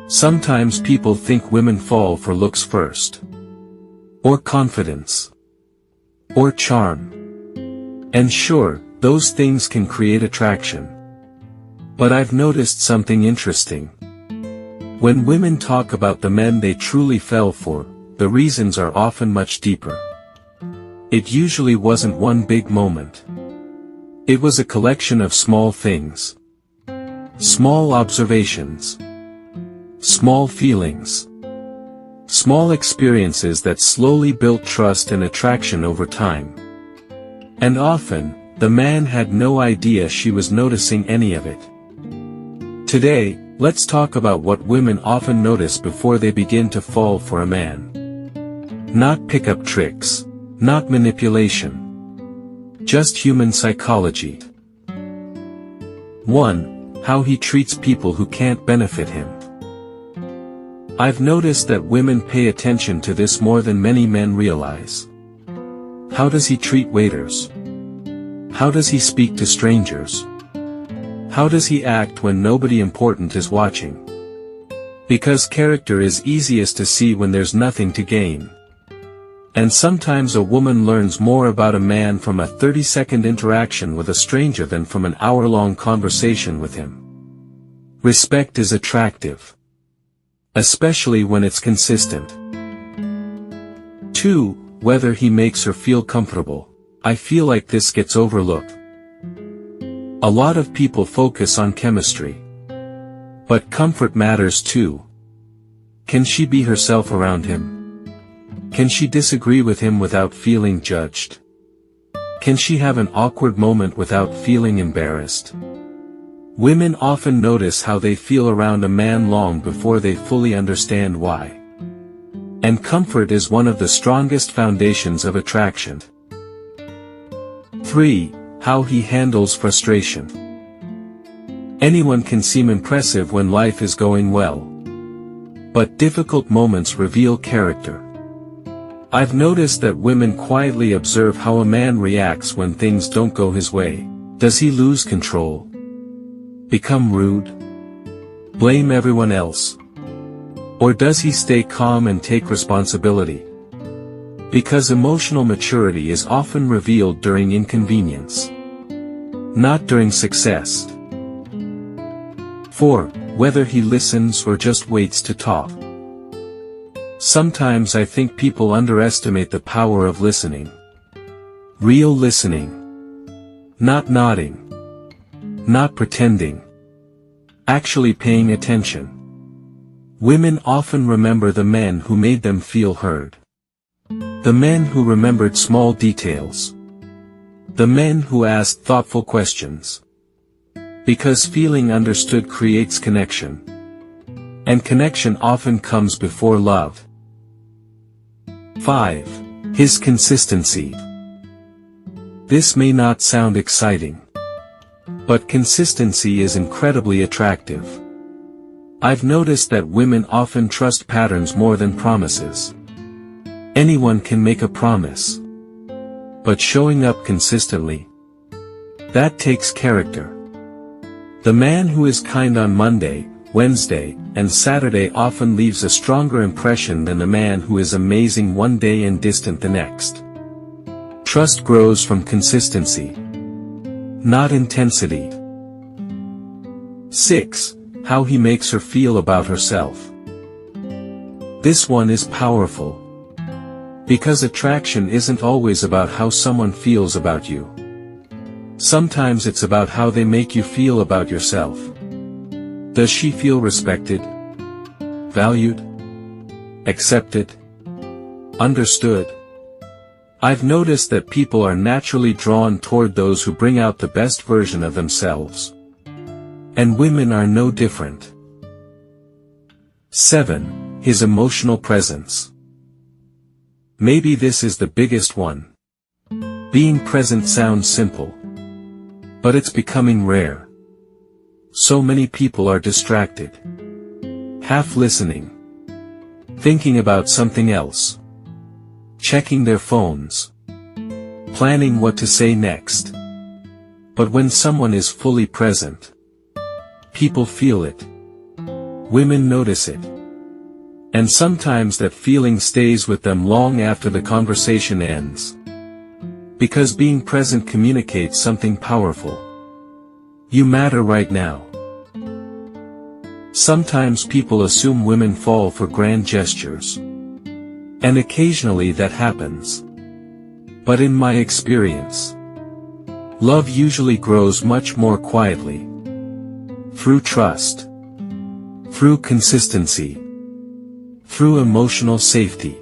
Sometimes people think women fall for looks first, or confidence, or charm. And sure, those things can create attraction. But I've noticed something interesting. When women talk about the men they truly fell for, the reasons are often much deeper. It usually wasn't one big moment. It was a collection of small things. Small observations. Small feelings. Small experiences that slowly built trust and attraction over time. And often, the man had no idea she was noticing any of it. Today, let's talk about what women often notice before they begin to fall for a man. Not pickup tricks, not manipulation. Just human psychology. 1. How he treats people who can't benefit him. I've noticed that women pay attention to this more than many men realize. How does he treat waiters? How does he speak to strangers? How does he act when nobody important is watching? Because character is easiest to see when there's nothing to gain. And sometimes a woman learns more about a man from a 30-second interaction with a stranger than from an hour-long conversation with him. Respect is attractive. Especially when it's consistent. 2. Whether he makes her feel comfortable. I feel like this gets overlooked. A lot of people focus on chemistry. But comfort matters too. Can she be herself around him? Can she disagree with him without feeling judged? Can she have an awkward moment without feeling embarrassed? Women often notice how they feel around a man long before they fully understand why. And comfort is one of the strongest foundations of attraction. 3. How he handles frustration. Anyone can seem impressive when life is going well. But difficult moments reveal character. I've noticed that women quietly observe how a man reacts when things don't go his way. Does he lose control? Become rude? Blame everyone else? Or does he stay calm and take responsibility? Because emotional maturity is often revealed during inconvenience. Not during success. 4. Whether he listens or just waits to talk. Sometimes I think people underestimate the power of listening. Real listening. Not nodding. Not pretending. Actually paying attention. Women often remember the men who made them feel heard. The men who remembered small details. The men who asked thoughtful questions. Because feeling understood creates connection. And connection often comes before love. 5. His consistency. This may not sound exciting. But consistency is incredibly attractive. I've noticed that women often trust patterns more than promises. Anyone can make a promise. But showing up consistently, that takes character. The man who is kind on Monday, Wednesday, and Saturday often leaves a stronger impression than the man who is amazing one day and distant the next. Trust grows from consistency. Not intensity. 6. How he makes her feel about herself. This one is powerful. Because attraction isn't always about how someone feels about you. Sometimes it's about how they make you feel about yourself. Does she feel respected? Valued? Accepted? Understood? I've noticed that people are naturally drawn toward those who bring out the best version of themselves. And women are no different. 7. His emotional presence. Maybe this is the biggest one. Being present sounds simple. But it's becoming rare. So many people are distracted. Half listening. Thinking about something else. Checking their phones. Planning what to say next. But when someone is fully present, people feel it. women notice it. And sometimes that feeling stays with them long after the conversation ends. Because being present communicates something powerful. You matter right now. Sometimes people assume women fall for grand gestures. And occasionally that happens. But in my experience, love usually grows much more quietly. Through trust. Through consistency. Through emotional safety.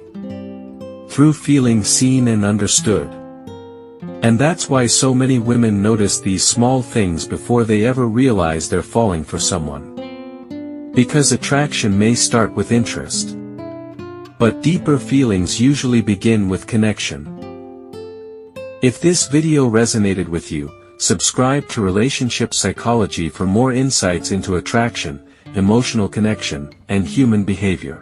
Through feeling seen and understood. And that's why so many women notice these small things before they ever realize they're falling for someone. Because attraction may start with interest. But deeper feelings usually begin with connection. If this video resonated with you, subscribe to Relationship Psychology for more insights into attraction, emotional connection, and human behavior.